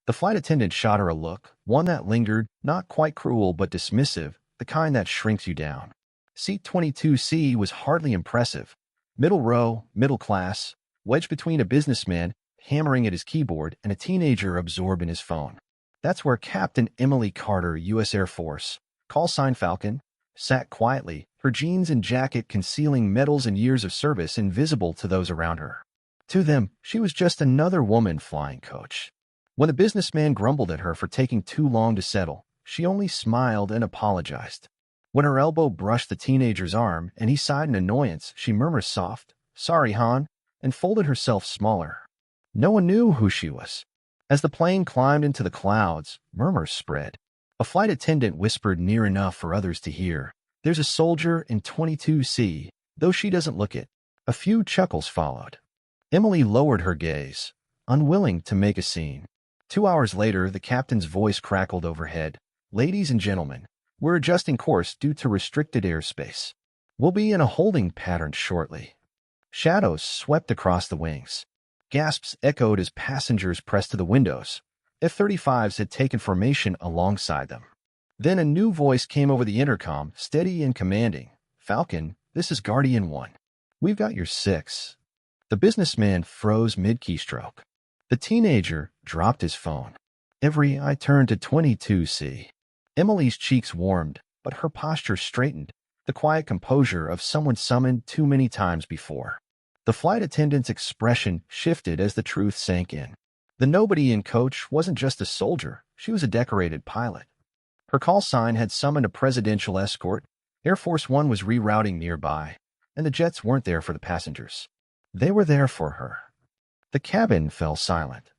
The flight attendant shot her a look, one that lingered, not quite cruel but dismissive, the kind that shrinks you down. Seat 22C was hardly impressive. Middle row, middle class, wedged between a businessman hammering at his keyboard and a teenager absorbed in his phone. That's where Captain Emily Carter, U.S. Air Force, call sign Falcon, sat quietly, her jeans and jacket concealing medals and years of service invisible to those around her. To them, she was just another woman flying coach. When the businessman grumbled at her for taking too long to settle, she only smiled and apologized. When her elbow brushed the teenager's arm and he sighed in annoyance, she murmured soft, "Sorry, Han," and folded herself smaller. No one knew who she was. As the plane climbed into the clouds, murmurs spread. A flight attendant whispered near enough for others to hear, "There's a soldier in 22C, though she doesn't look it." A few chuckles followed. Emily lowered her gaze, unwilling to make a scene. 2 hours later, the captain's voice crackled overhead. "Ladies and gentlemen, we're adjusting course due to restricted airspace. We'll be in a holding pattern shortly." Shadows swept across the wings. Gasps echoed as passengers pressed to the windows. F-35s had taken formation alongside them. Then a new voice came over the intercom, steady and commanding. "Falcon, this is Guardian 1. We've got your 6. The businessman froze mid-keystroke. The teenager dropped his phone. I turned to 22C. Emily's cheeks warmed, but her posture straightened, the quiet composure of someone summoned too many times before. The flight attendant's expression shifted as the truth sank in. The nobody in coach wasn't just a soldier, she was a decorated pilot. Her call sign had summoned a presidential escort, Air Force One was rerouting nearby, and the jets weren't there for the passengers. They were there for her. The cabin fell silent.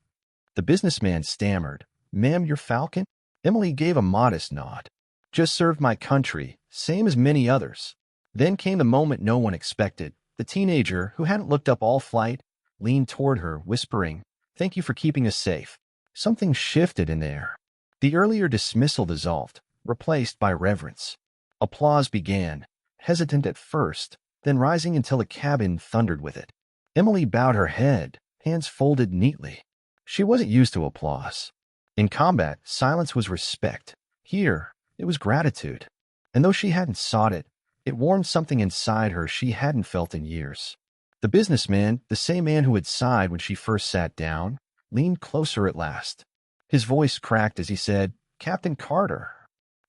The businessman stammered, "Ma'am, you're Falcon?" Emily gave a modest nod. "Just served my country, same as many others." Then came the moment no one expected. The teenager, who hadn't looked up all flight, leaned toward her, whispering, "Thank you for keeping us safe." Something shifted in the air. The earlier dismissal dissolved, replaced by reverence. Applause began, hesitant at first, then rising until the cabin thundered with it. Emily bowed her head, hands folded neatly. She wasn't used to applause. In combat, silence was respect. Here, it was gratitude. And though she hadn't sought it, it warmed something inside her she hadn't felt in years. The businessman, the same man who had sighed when she first sat down, leaned closer at last. His voice cracked as he said, "Captain Carter,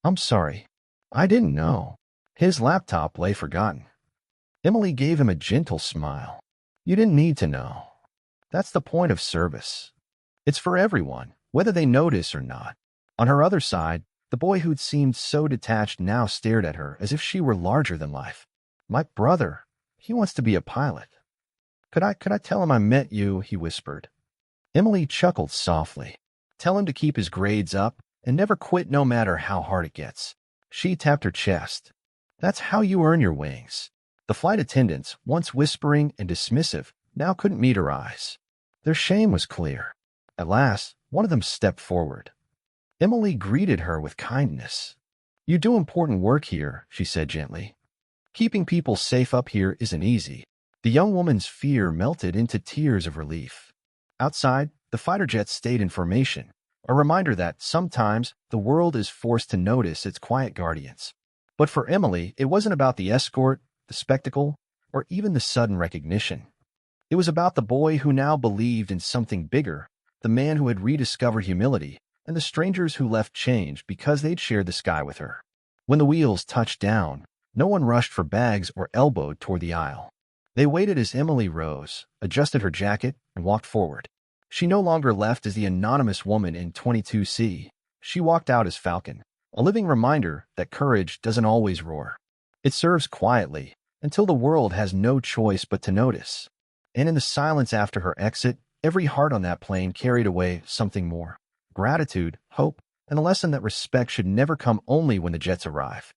I'm sorry. I didn't know." His laptop lay forgotten. Emily gave him a gentle smile. "You didn't need to know. That's the point of service. It's for everyone, whether they notice or not." On her other side, the boy who'd seemed so detached now stared at her as if she were larger than life. "My brother, he wants to be a pilot." Could I tell him I met you?" he whispered. Emily chuckled softly. "Tell him to keep his grades up and never quit no matter how hard it gets." She tapped her chest. "That's how you earn your wings." The flight attendants, once whispering and dismissive, now couldn't meet her eyes. Their shame was clear. At last, one of them stepped forward. Emily greeted her with kindness. "You do important work here," she said gently. "Keeping people safe up here isn't easy." The young woman's fear melted into tears of relief. Outside, the fighter jets stayed in formation, a reminder that sometimes the world is forced to notice its quiet guardians. But for Emily, it wasn't about the escort, the spectacle, or even the sudden recognition. It was about the boy who now believed in something bigger, the man who had rediscovered humility, and the strangers who left changed because they'd shared the sky with her. When the wheels touched down, no one rushed for bags or elbowed toward the aisle. They waited as Emily rose, adjusted her jacket, and walked forward. She no longer left as the anonymous woman in 22C. She walked out as Falcon, a living reminder that courage doesn't always roar. It serves quietly, until the world has no choice but to notice. And in the silence after her exit, every heart on that plane carried away something more. Gratitude, hope, and a lesson that respect should never come only when the jets arrive.